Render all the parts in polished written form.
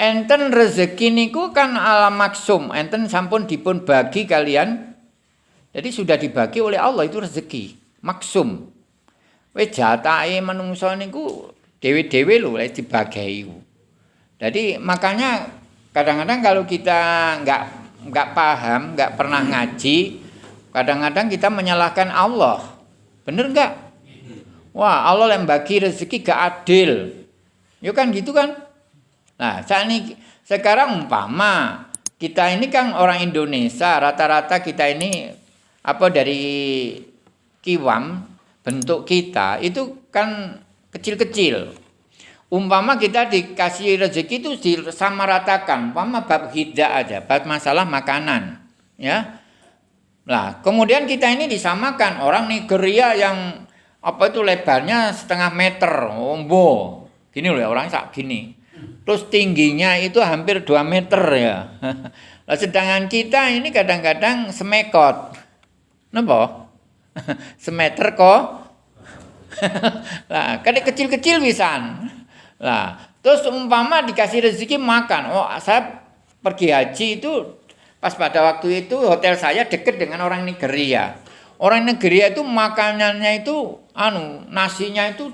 enten rezeki niku kan ala maksum, enten sampun dipun bagi kalian. Jadi sudah dibagi oleh Allah itu rezeki, maksum. Wis jatahe manungsa niku dewe-dewe lho lek dibagi. Jadi makanya kadang-kadang kalau kita nggak paham, nggak pernah ngaji, kadang-kadang kita menyalahkan Allah. Bener nggak? Wah, Allah yang bagi rezeki gak adil. Ya kan gitu kan? Nah, sekarang umpama kita ini kan orang Indonesia, rata-rata kita ini dari kiwam, bentuk kita itu kan kecil-kecil. Umpama kita dikasih rezeki itu disamaratakan, umpama bab hidak aja, bab masalah makanan, ya. Nah, kemudian kita ini disamakan orang Nigeria yang lebarnya 0,5 meter, gini loh orang sak gini. Terus tingginya itu hampir 2 meter ya. Nah, sedangkan kita ini kadang-kadang semekot. Napa? Semeter kok. Lah, kan kecil-kecil pisan. Lah, terus umpama dikasih rezeki makan. Oh, saya pergi haji itu pas pada waktu itu hotel saya dekat dengan orang Nigeria. Orang Nigeria itu makanannya itu nasinya itu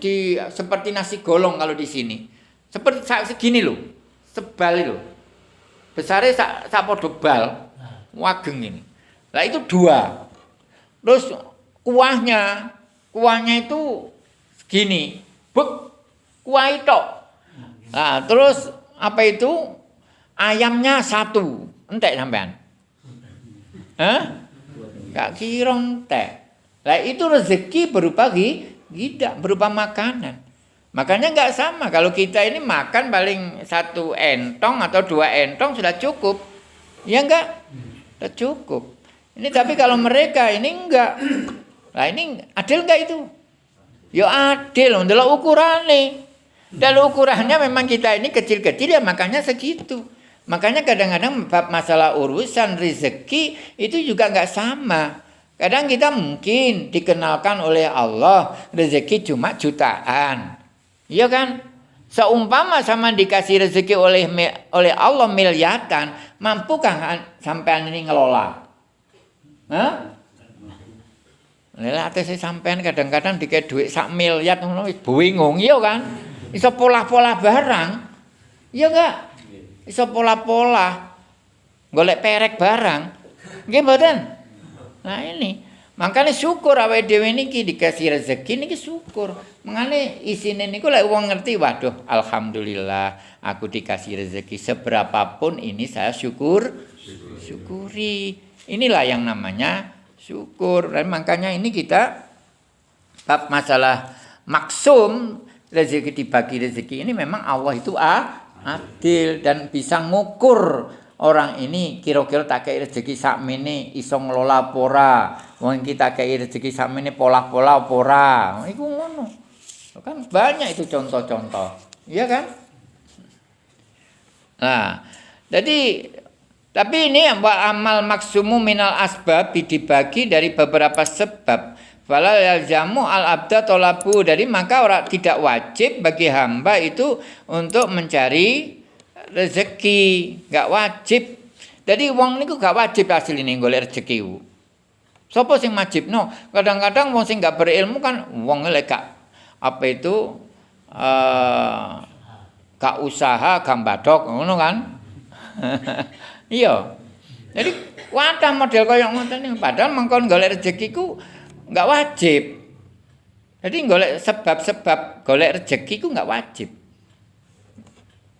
seperti nasi golong kalau di sini. Seperti segini loh. Sebal loh. Besarnya sak podo bal. Wageng ini. Lah itu 2. Terus kuahnya itu segini. Kuah itu. Nah, terus ayamnya 1. Entek sampean. Hah? Gak kira entek. Lah itu rezeki berupa tidak berupa makanan. Makanya enggak sama. Kalau kita ini makan paling 1 entong atau 2 entong sudah cukup. Ya enggak? Sudah cukup. Ini tapi kalau mereka ini enggak. Lah ini adil enggak itu? Ya adil, ndelok ukurane. Dan ukurannya memang kita ini kecil-kecil ya makanya segitu. Makanya kadang-kadang masalah urusan rezeki itu juga enggak sama. Kadang kita mungkin dikenalkan oleh Allah rezeki cuma jutaan. Iya kan? Seumpama sama dikasih rezeki oleh Allah miliaran, mampukah sampean ini ngelola? Hah? Lah ate sampean kadang-kadang dikasih duit 1 miliar ngono wis bingung iya kan? Iso pola-pola barang. Iya enggak? Iso pola-pola. Golek perek barang. Nggih mboten? Nah ini, makanya syukur awake dhewe niki dikasih rezeki niki syukur. Mengane isine niku lek wong ngerti, waduh alhamdulillah aku dikasih rezeki seberapapun ini saya syukuri. Inilah yang namanya syukur. Dan makanya ini kita bab masalah maksum rezeki dibagi rezeki ini memang Allah itu adil dan bisa ngukur orang ini kira-kira tak kei rezeki sakmene iso ngelola apa ora. Wong kita kei rezeki sakmene pola-pola apa ora. Iku ngono. Kan banyak itu contoh-contoh. Iya kan? Nah, jadi tapi ini amal maksumu minal asbab dibagi dari beberapa sebab. Fala yalzamu al-abda tolabu. Dari maka orang tidak wajib bagi hamba itu untuk mencari rezeki, enggak wajib. Jadi wong niku gak wajib asline golek rezeki. Sopo sing wajibno? Kadang-kadang wong sing gak berilmu kan wong lek gak gak usaha gambadok ngono kan. Iya. Jadi wadah model kaya ngoten niku padahal mengkon golek rezeki ku enggak wajib. Jadi golek sebab-sebab golek rezeki ku enggak wajib.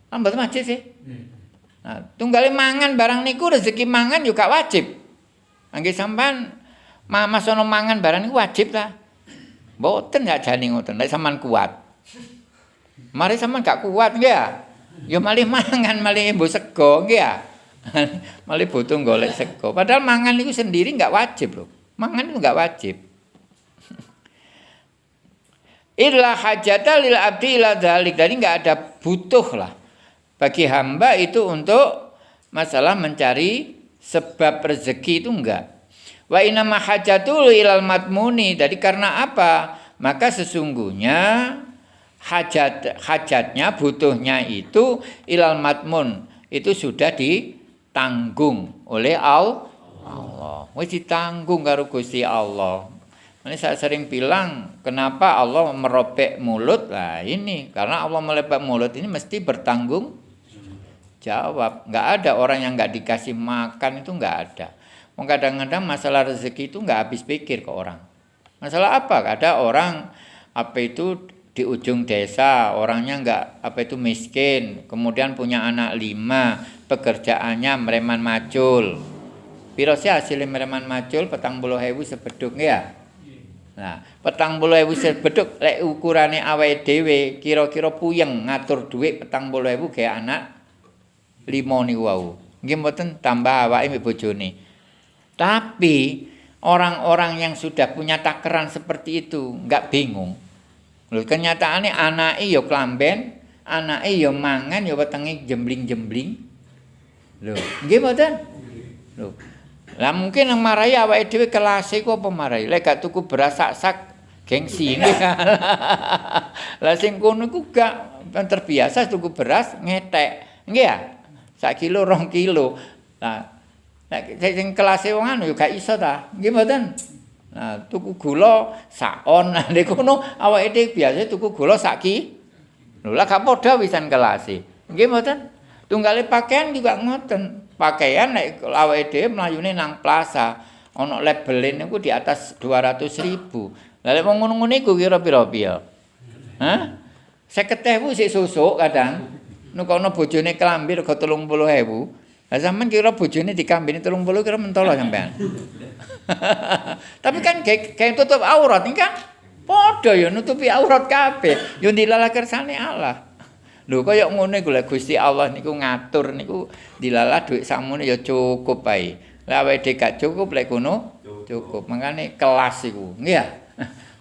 Mboten wajib sih. Nah, tunggale mangan barang niku rezeki mangan juga wajib. Nggih sampean mas ono mangan barang niku wajib ta? Mboten ya jane ngoten. Nek sampean kuat. Mari sampean gak kuat nggih ya. Ya malih mangan, malih mbo sego nggih ya. Malih butuh golek sego. Padahal mangan niku sendiri enggak wajib loh. Mangan itu enggak wajib. Illa hajata lil abdi ila dzalik. Jadi enggak ada butuh lah bagi hamba itu untuk masalah mencari sebab rezeki itu enggak. Wa inna ma hajatul ilal matmuni. Jadi karena apa? Maka sesungguhnya hajatnya, butuhnya itu ilal matmun, itu sudah ditanggung oleh Allah. Wis ditanggung karo Gusti Allah. Ini saya sering bilang, kenapa Allah merobek mulut? Nah ini, karena Allah merobek mulut ini mesti bertanggung jawab. Nggak ada orang yang nggak dikasih makan, itu nggak ada. Kadang-kadang masalah rezeki itu nggak habis pikir ke orang. Masalah apa? Ada orang di ujung desa, orangnya nggak miskin, kemudian punya anak 5, pekerjaannya mereman macul. Piro sih hasilnya mereman macul 40.000 sebeduk ya. Nah, 40.000 sebeduk lek ukurane awake dhewe kira-kira puyeng ngatur dhuwit 40.000 kayak anak 5 niku wau. Nggih mboten tambah awake mbek bojone. Tapi orang-orang yang sudah punya takaran seperti itu enggak bingung. Lho kenyataane anake ya klamben, anake ya mangan ya wetenge jembling-jembling. Lho, nggih mboten? Lho. Lah mungkin yang marahi awake dhewe kelase ku apa marahi? Lek gak tuku beras sak gengsi. Lah sing kono ku gak terbiasa tuku beras ngetek. Nggih ya? 1 kilo 2 kilo. Lah nek sing kelase wong anu yo gak iso ta. Nggih mboten? Nah, tuku gula sakon. Nah nek kono awake dhewe biasa tuku gula sak ki. Lho lah gak padha wisan kelase. Nggih mboten? Tunggale pakaian juga ngoten. Pakaian nek awake dhewe mlayune nang plaza ana label niku di atas 200.000. Lah lek wong ngono-ngono iku kira pira-pira? Hah? 50.000 sik susuk kadang. Nukono bojone klambi rega 30.000. Lah sampean kira bojone dikambini 30 kira mentolo sampean. Tapi kan kayak tutup aurat ini kan padha ya nutupi aurat kabeh. Yo dilalah kersane Allah. Lho kaya ngono iku lek Gusti Allah niku ngatur niku dilalah dhuwit sakmono ya cukup bae. Lah awake dhewe gak cukup lek kono cukup. Mangane kelas iku. Nggih ya.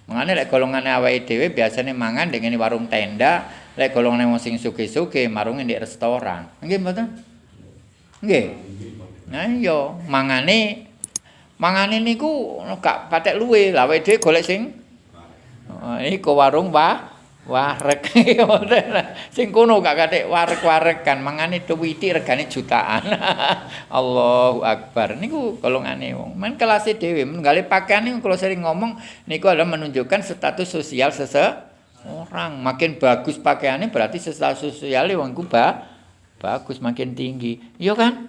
Mangane lek golongane awake dhewe biasane mangan dengan warung tenda, lek golongane wong sing sugih-sugih marunge ndek restoran. Nggih mboten? Nggih. Nah iya, mangane niku gak patek luwe. Lah awake dhewe golek sing iku warung wareg sing kono gak kathik wareg-wareg kan mangane duwiti regane jutaan. Allahu Akbar niku golongane wong men kelase dhewe menggale pakaian niku kalau sering ngomong niku adalah menunjukkan status sosial seseorang. Makin bagus pakaiannya berarti status sosialnya wong ku bagus makin tinggi. Iya kan?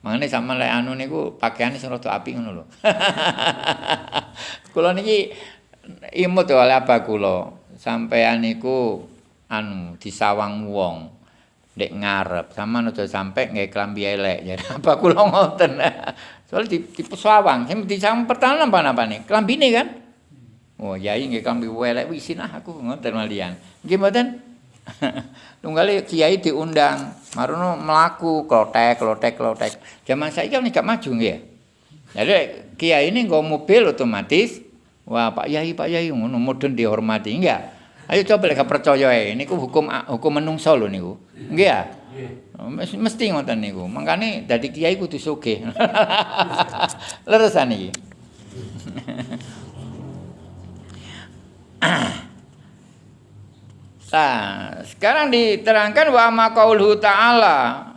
Mangane sama lek anu niku pakaiane sing rada apik ngono lho. Kula niki imut oleh apa kula sampean niku anu disawang wong ndek ngarep sampean aja sampe nggih klambi elek jadi apa kula ngoten soal disawang sing disawang pertama napa-napane klambine kan oh yai nggih klambi elek wisin aku ngoten malian nggih mboten tunggale kiai diundang marono mlaku klotek zaman saiki kan gak maju nggih jadi kiai ini nggo mobil otomatis. Wah, Pak Yai ngono mudun dihormati enggak? Ayo coba lek percaya ae niku hukum menungso lho niku. Nggih ya? Mesti ngoten niku. Mangkane dadi kiai kudu sugih. Leresan iki. Nah, sekarang diterangkan wa ma qauluhu ta'ala.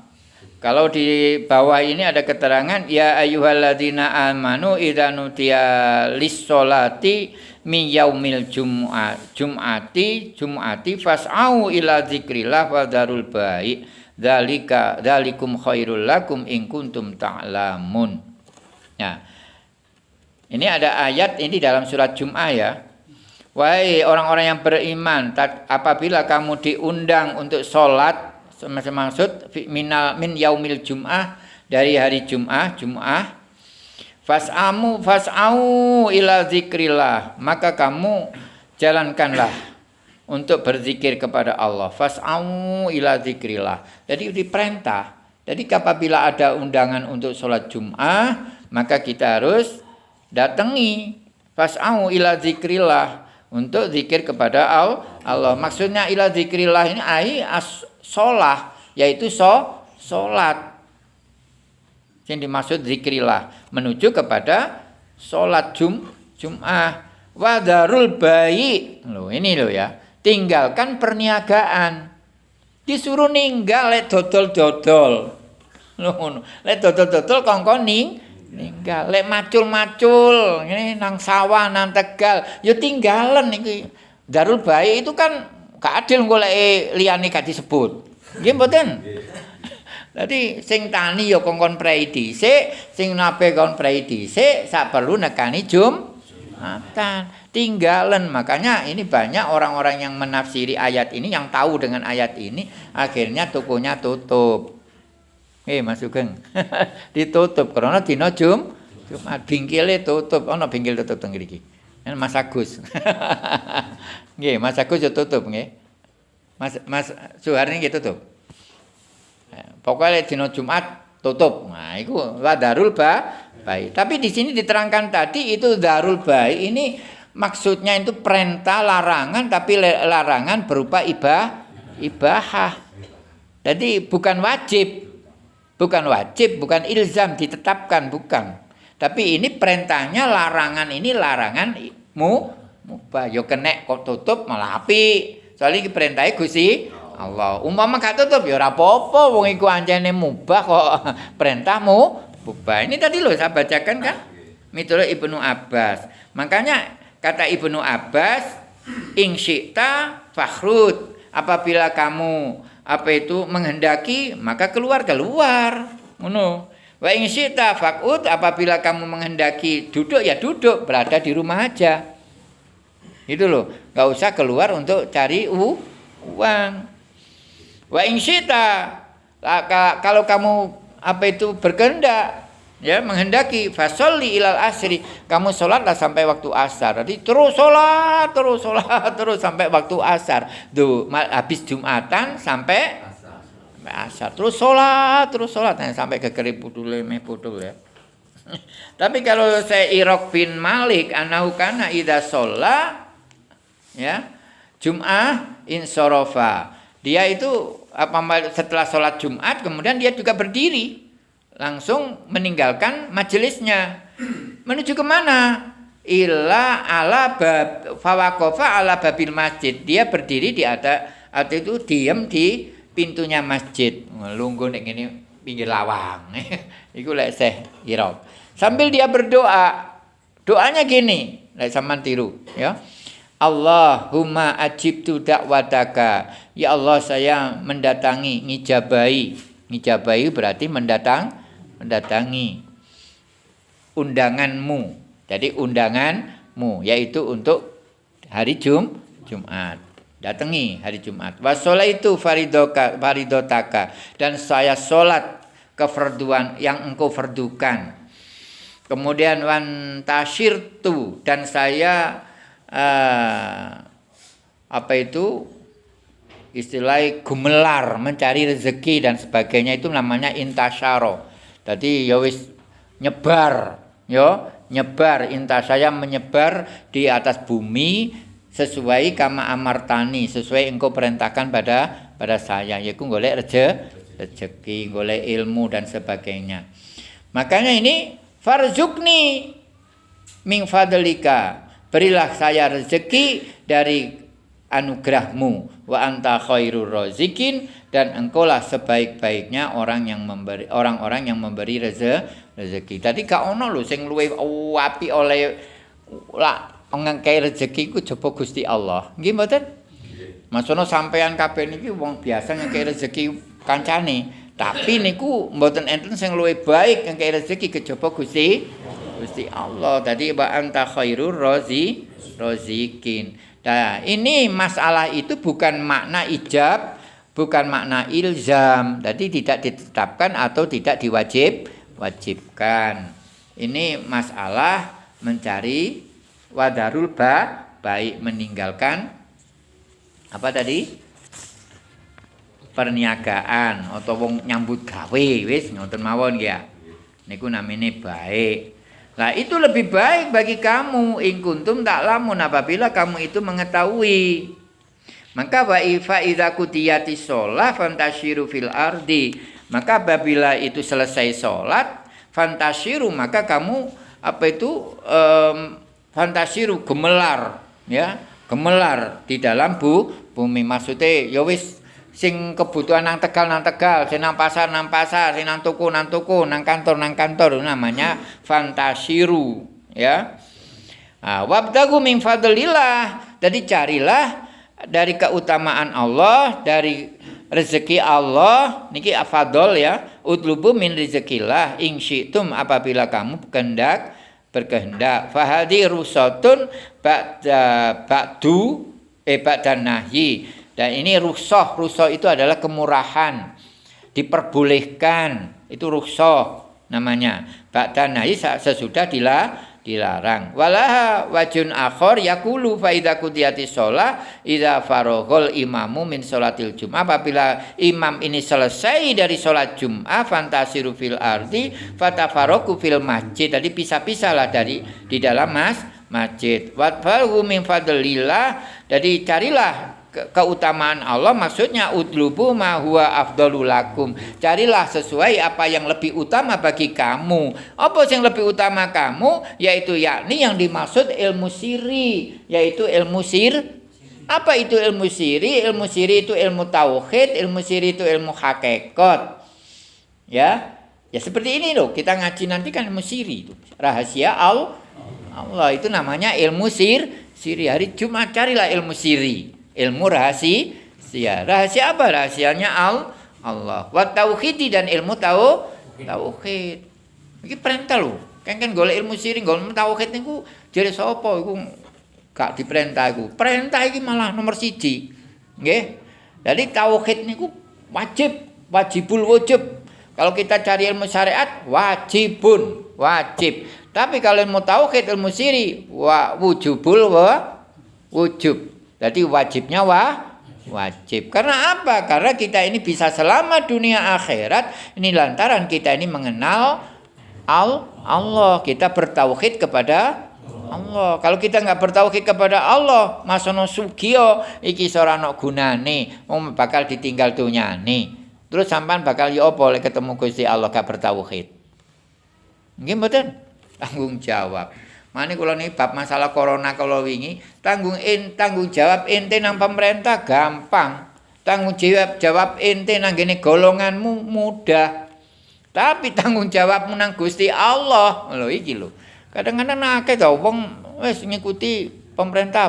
Kalau di bawah ini ada keterangan ya ayyuhalladzina amanu idza nudiya lis-sholati min yaumil jum'ati fas'au ila dzikrillah wa dzarul bai' dzalikum khairul lakum in kuntum ta'lamun. Ya. Ini ada ayat ini dalam surat Jum'ah ya. Wahai orang-orang yang beriman, apabila kamu diundang untuk sholat maksud min yaumil jum'ah dari hari Jum'ah fas'au ila zikrillah maka kamu jalankanlah untuk berzikir kepada Allah fas'au ila zikrillah jadi diperintah jadi apabila ada undangan untuk sholat Jum'ah maka kita harus datangi fas'au ila zikrillah untuk zikir kepada Allah maksudnya ila zikrillah ini sholah yaitu sholat yang dimaksud zikrillah menuju kepada sholat Jum'ah wa dzarul bai' loh ini loh ya tinggalkan perniagaan. Disuruh ninggal lek dodol-dodol. Ngono. Lek dodol-dodol kongkon ninggal. Lek macul-macul ngene nang sawah nang Tegal, ya tinggalan iki. Darul Bayi itu kan gak adil golek liyane gak disebut. Nggih mboten? Dadi sing tani ya kongkon prei dhisik, sing nabe kon prei dhisik, sak perlu nekani Jumatan. Tinggalan. Makanya ini banyak orang-orang yang menafsiri ayat ini, yang tahu dengan ayat ini, akhirnya tokonya tutup. Mas Sugeng. Ditutup karena dina Jumat bingkile tutup. Ana bingkil tutup teng mriki. Mas Agus. Nggih, Mas Agus yo tutup nggih. Mas Suharni nggih tutup. Pokoknya dina Jumat tutup. Nah, itu Darul Bayi. Tapi di sini diterangkan tadi itu Darul Bayi ini maksudnya itu perintah larangan, tapi larangan berupa ibahah. Jadi bukan wajib, bukan ilzam ditetapkan, bukan. Tapi ini perintahnya larangan ini larangan mubah. Yo kenek kok tutup malah api. Soalnya ini perintahnya Gusti Allah. Umpama gak tutup ya ora apa-apa, wong iku anjene mubah kok perintahmu mubah. Ini tadi loh saya bacakan kan miturut Ibnu Abbas. Makanya kata Ibnu Abbas, in syi'ta fakhrud. Apabila kamu menghendaki, maka keluar. Ngono. Wa in syi'ta faqud. Apabila kamu menghendaki duduk, ya duduk, berada di rumah aja. Itu loh, enggak usah keluar untuk cari uang. Wa in syi'ta, kalau kamu berkehendak, ya menghendaki fasolli ilal asri, kamu sholatlah sampai waktu asar. Jadi terus sholat sampai waktu asar. Tuh habis Jumatan sampai asar. Terus sholat sampai ke keripudul putul ya. Tapi kalau saya Iraq bin Malik anahu kana idza sholla ya Jum'ah insorofa. Dia itu setelah sholat Jumat kemudian dia juga berdiri. Langsung meninggalkan majelisnya. Menuju kemana? Ila ala bab fawaqafa ala babil masjid. Dia berdiri di atas atau itu diam di pintunya masjid. Lungguh nek ngene pinggir lawang. Iku lek Syekh Iraq. Sambil dia berdoa. Doanya gini, lek sampean tiru, ya. Allahumma ajibtu da'wataka. Ya Allah, saya mendatangi, ngijabahi. Ngijabahi berarti mendatangi undanganmu. Jadi undanganmu yaitu untuk hari Jumat. Datangi hari Jumat. Wa sholaitu faridotaka, dan saya sholat kefarduan yang engkau fardukan. Kemudian wan tasyirtu, dan saya istilah gumelar mencari rezeki dan sebagainya, itu namanya intasyaro. Jadi ya wis nyebar saya menyebar di atas bumi sesuai kama amartani, sesuai engkau perintahkan pada saya, yaitu golek rezeki, golek ilmu dan sebagainya. Makanya ini farzukni min fadlika, berilah saya rezeki dari anugerahmu, wa anta khairur razikin, dan engkaulah sebaik-baiknya orang-orang yang memberi rezeki. Tadi gak ono lho sing luwih apik oleh ngekei rezeki ku jaba Gusti Allah. Nggih mboten? Maksudna sampean kabeh niki wong biasa ngekei rezeki kancane, tapi niku mboten enten sing luwih baik ngekei rezeki kejaba Gusti Allah. Tadi wa anta khairur razikin. Nah, ini masalah itu bukan makna ijab, bukan makna ilzam. Jadi tidak ditetapkan atau tidak diwajibkan. Ini masalah mencari wadarul baik, meninggalkan apa tadi? Perniagaan atau wong nyambut gawe wis ngoten mawon ya. Niku namine baik. Nah, itu lebih baik bagi kamu in kuntum ta'lamun, apabila kamu itu mengetahui. Maka wa ifa idza qudiyati shalah fantashiru fil ardi. Maka apabila itu selesai salat, fantashiru, maka kamu fantashiru gemelar, ya. gemelar di dalam bumi. Maksudnya ya wis sing kebutuhan nang Tegal, sing nang pasar, sing nang tuku, nang kantor, namanya fantasiru, ya. Wabtagu min fadlillah. Jadi carilah dari keutamaan Allah, dari rezeki Allah, niki afadol ya. Utlubu min rizqillah in syi'tum, apabila kamu berkehendak. Fahadi rusatun ba'da nahyi. Dan ini rukhsah itu adalah kemurahan, diperbolehkan, itu rukhsah namanya. Ba'da nahyi, sesudah dilarang. Walaha wajun akhor yakulu fa idza qudiyatish shalah idza faraghal imamu min sholatil jum'ah. Apabila imam ini selesai dari sholat Jum'ah, fantasiru fil ardi fatafaraqu fil masjid. Jadi pisah-pisahlah di dalam masjid. Wadfahu min fadlillah. Jadi carilah keutamaan Allah, maksudnya udlubu ma huwa afdalul lakum. Carilah sesuai apa yang lebih utama bagi kamu. Apa yang lebih utama kamu? Yaitu yakni yang dimaksud ilmu siri, yaitu ilmu sir. Apa itu ilmu siri? Ilmu siri itu ilmu tauhid, ilmu siri itu ilmu hakikat. Ya seperti ini loh. Kita ngaji nanti kan ilmu siri itu. Rahasia Allah itu namanya ilmu siri. Hari Jumat carilah ilmu siri. Ilmu rahasia. Rahasia apa? Rahasianya Allah. Wa tauhid, dan ilmu tauhid. Iki perintah lho. Kan golek ilmu siri, golek ilmu tauhid niku jare sapa iku gak diperintah iku. Perintah iki malah nomor 1. Nggih. Jadi tauhid niku wajibul wujub. Kalau kita cari ilmu syariat wajib. Tapi kalau ilmu tauhid, ilmu siri wujubul wujub. Jadi wajibnya wajib. Karena apa? Karena kita ini bisa selamat dunia akhirat ini lantaran kita ini mengenal Allah. Kita bertauhid kepada Allah. Kalau kita nggak bertauhid kepada Allah, masono sugio iki ora ana gunane, bakal ditinggal dunyane. Terus sampean bakal ya apa lek ketemu Gusti Allah gak bertauhid? Nggih mboten? Tanggung jawab. Mane kula niki bab masalah corona kalau wingi, tanggung jawab ente nang pemerintah gampang. Tanggung jawab ente nang ngene golonganmu mudah. Tapi tanggung jawabmu nang Gusti Allah. Lho iki lho. Kadang-kadang akeh to wong wis ngikuti pemerintah.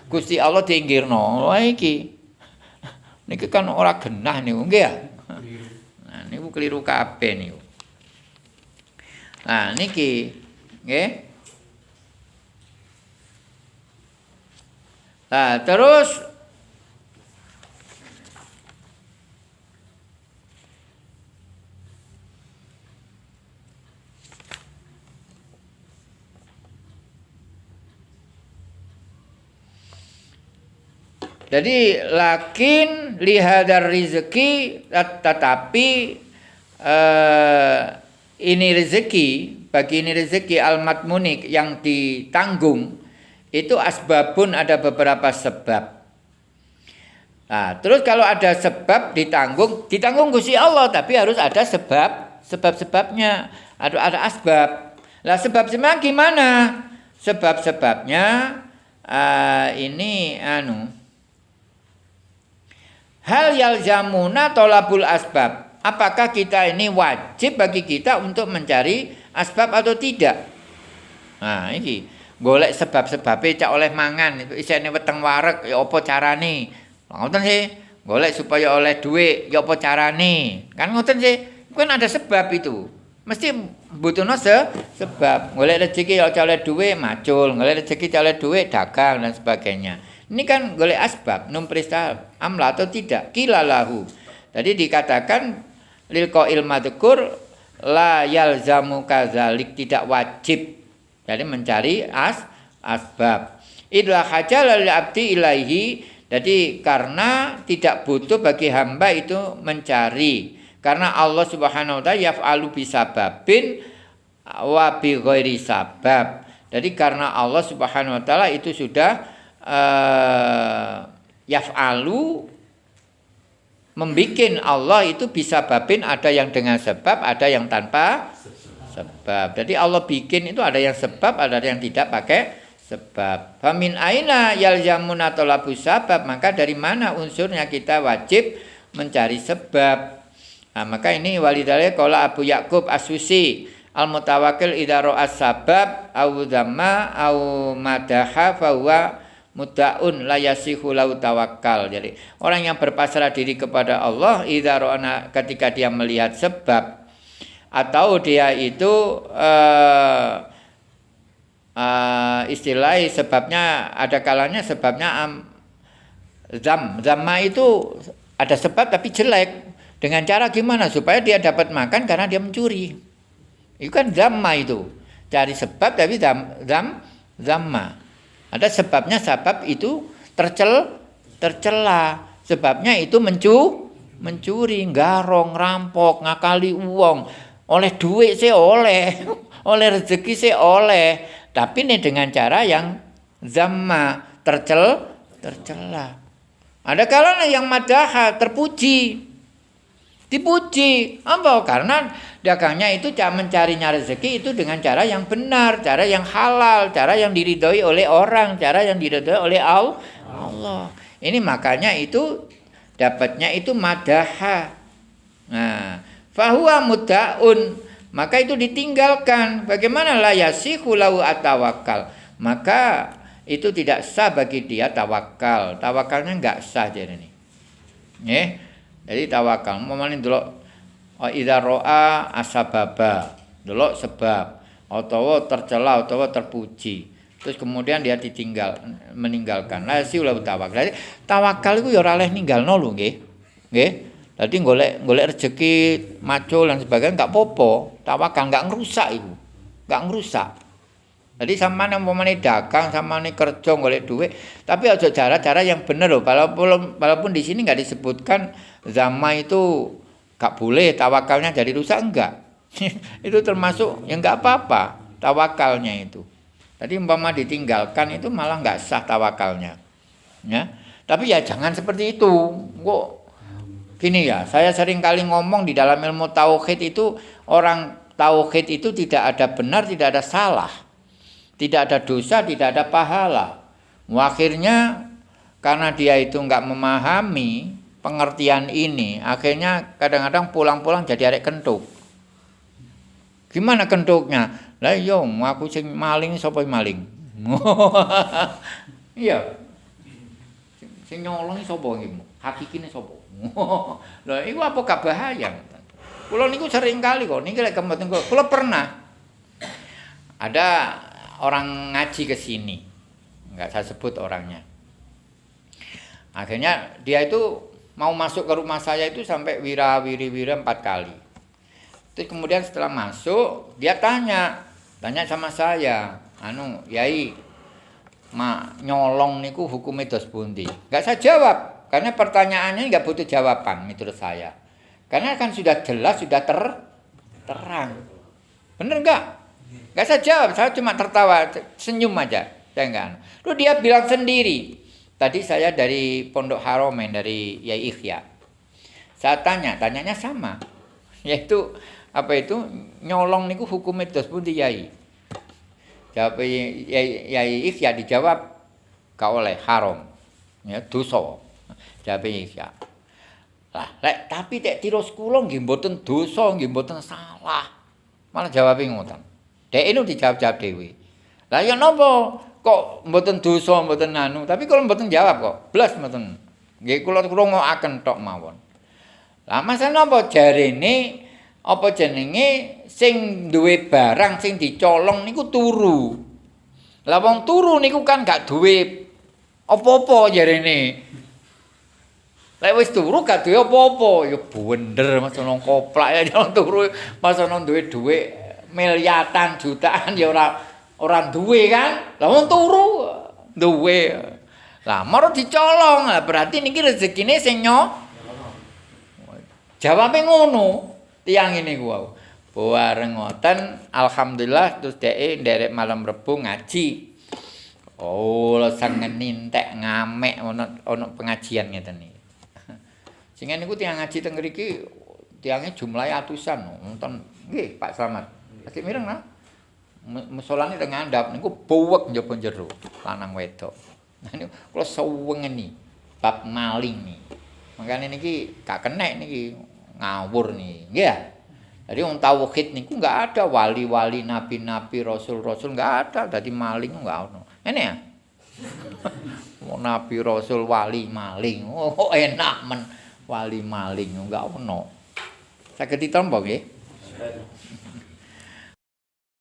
Gusti Allah diinggirno. Lha iki. Niki kan ora genah niku nggih ya. Nah niku keliru kabeh niku. Nah niki nggih. Nah, terus jadi lakin lihadar rizki, tetapi ini rezeki, bagi ini rezeki al-matmunik yang ditanggung, itu asbabun, ada beberapa sebab. Nah, terus kalau ada sebab ditanggung Gusti Allah, tapi harus ada sebabnya, ada asbab. Lah sebab-sebabnya gimana? Sebab-sebabnya ini hal yalzamuna tolabul asbab. Apakah kita ini wajib bagi kita untuk mencari asbab atau tidak? Nah, ini golek sebab-sebabe cak oleh mangan itu isine weteng wareg ya apa carane? Ngoten sih. Golek supaya oleh duit ya apa carane? Kan ngoten sih. Kan ada sebab itu. Mesti butuhno sebab. Golek rezeki ya oleh duit macul, golek rezeki oleh duit dagang dan sebagainya. Ini kan golek asbab, numprista amla atau tidak? Kilalahu. Jadi dikatakan lil qail madkur la yalzamu kadzalik, tidak wajib. Jadi mencari asbab. Idza hajal lil abdi ilaihi, jadi karena tidak butuh bagi hamba itu mencari. Karena Allah Subhanahu wa taala yaf'alu bisababin wa bi ghairi sabab. Jadi karena Allah Subhanahu wa taala itu sudah yaf'alu, membikin Allah itu bisa babin, ada yang dengan sebab, ada yang tanpa sebab. Jadi Allah bikin itu ada yang sebab, ada yang tidak pakai sebab. Famin aina yalzamuna talabus sabab, maka dari mana unsurnya kita wajib mencari sebab. Nah, maka ini walidhalika qala Abu Ya'qub As-Susi al-mutawakkil idza ra'a sabab au dhamma au madaha fa huwa mudda'un la yasihu lau tawakkal. Jadi orang yang berpasrah diri kepada Allah idza ra'a, ketika dia melihat sebab atau dia itu istilahnya sebabnya ada kalanya sebabnya zamma itu ada sebab tapi jelek. Dengan cara gimana supaya dia dapat makan karena dia mencuri. Itu kan zamma itu. Cari sebab tapi zamma. Ada sebabnya, sebab itu tercela. Sebabnya itu mencuri, garong, rampok, ngakali uang. Oleh duit sih oleh rezeki sih oleh. Tapi ini dengan cara yang zamma, tercela. Ada kalanya yang madaha, dipuji. Apa? Karena dagangnya itu mencarinya rezeki itu dengan cara yang benar, cara yang halal, cara yang diridhoi oleh orang, cara yang diridhoi oleh Allah. Ini makanya itu dapatnya itu madaha. Nah, fahuwa mudda'un, maka itu ditinggalkan. Bagaimana la yasihu lahu atawakkal? Maka itu tidak sah bagi dia tawakal. Tawakalnya enggak sah jadi ini. Jadi tawakal umpamane ndelok idza ra'a asbaba, ndelok sebab utawa tercela utawa terpuji. Terus kemudian dia meninggalkan. La yasihu lahu tawakal. Jadi tawakal iku ya ora oleh ninggalno lho nggih. Nggih. Jadi golek rezeki macul dan sebagainya enggak apa-apa. Tawakal enggak ngerusak itu. Enggak ngerusak. Jadi sampean umpamane dagang, sampean kerja golek duit, tapi aja cara-cara yang bener loh. Walaupun di sini enggak disebutkan zamma itu enggak boleh tawakalnya jadi rusak, enggak. Itu termasuk yang enggak apa-apa tawakalnya itu. Tadi umpama ditinggalkan itu malah enggak sah tawakalnya. Ya. Tapi ya jangan seperti itu. Kok gini ya, saya sering kali ngomong di dalam ilmu tauhid itu, orang tauhid itu tidak ada benar, tidak ada salah. Tidak ada dosa, tidak ada pahala. Akhirnya karena dia itu enggak memahami pengertian ini, akhirnya kadang-kadang pulang-pulang jadi arek kentuk. Gimana kentuknya? Lah yo aku sing maling sapa maling? Iya. Sing nyolong sapa iki? Hakikine sapa? Lah iku apa gak bahaya? Kula niku sering kali kok niki lek kemboten kula pernah ada orang ngaji ke sini. Enggak saya sebut orangnya. Akhirnya dia itu mau masuk ke rumah saya itu sampai wira-wiri 4 kali. Terus kemudian setelah masuk dia tanya sama saya, Yai, nyolong niku hukumnya dos pundi? Enggak saya jawab. Karena pertanyaannya enggak butuh jawaban menurut saya. Karena kan sudah jelas, sudah terang. Bener enggak? Enggak saya jawab, saya cuma tertawa, senyum aja. Saya enggak. Lalu dia bilang sendiri. Tadi saya dari Pondok Haromen, dari Yai Ikhya. Saya tanyanya sama. Yaitu apa itu? Nyolong niku hukumnya dos pundi Yai? Jawab Yai Ikhya dijawab gak oleh haram. Ya dosa. Jawab Ikhya. Lah, tapi tek tiros kula nggih mboten dosa, nggih mboten salah. Malah jawab ngoten. Dek itu dijawab dhewe. Lah ya napa kok mboten dosa, mboten tapi kula mboten jawab kok. Blas mboten. Nggih kula ngrungokaken tok mawon. Lah masalah napa jarene apa jenenge sing duwe barang sing dicolong niku turu. Lah wong turu niku kan gak duwe apa-apa jarene. Lek wis turu gak duwe apa-apa, ya bener Mas ono koplak ya jalan turu Mas ono duwe dhuwit miliatan jutaan ya ora duwe kan. Lah wong turu duwe. Lah maro dicolong. Lah berarti niki rezekine sing jawabe ngono. Tiang ini gua. Bareng ngoten alhamdulillah terus dhek nderek malam Rebo ngaji. Oh, sang ngentek ngamek ono pengajian ngeten iki. Sing niku tiyang ngaji teng mriki tiange jumlahe atusan. Nonton nggih Pak Slamet. Lagi mireng nah. Musolane teng ngandhap niku buwek njaba jero lanang wedok. Nah niku kula sewengeni bab maling nih. Makane niki gak kenek niki ngawur nih. Nggih ya. Jadi wong tauhid niku enggak ada wali-wali, nabi-nabi, rasul-rasul enggak ada. Dadi maling enggak ono. Ngene ya. Wong nabi, rasul, wali, maling. Oh enak men wali maling enggak ono. Saged ditampa nggih.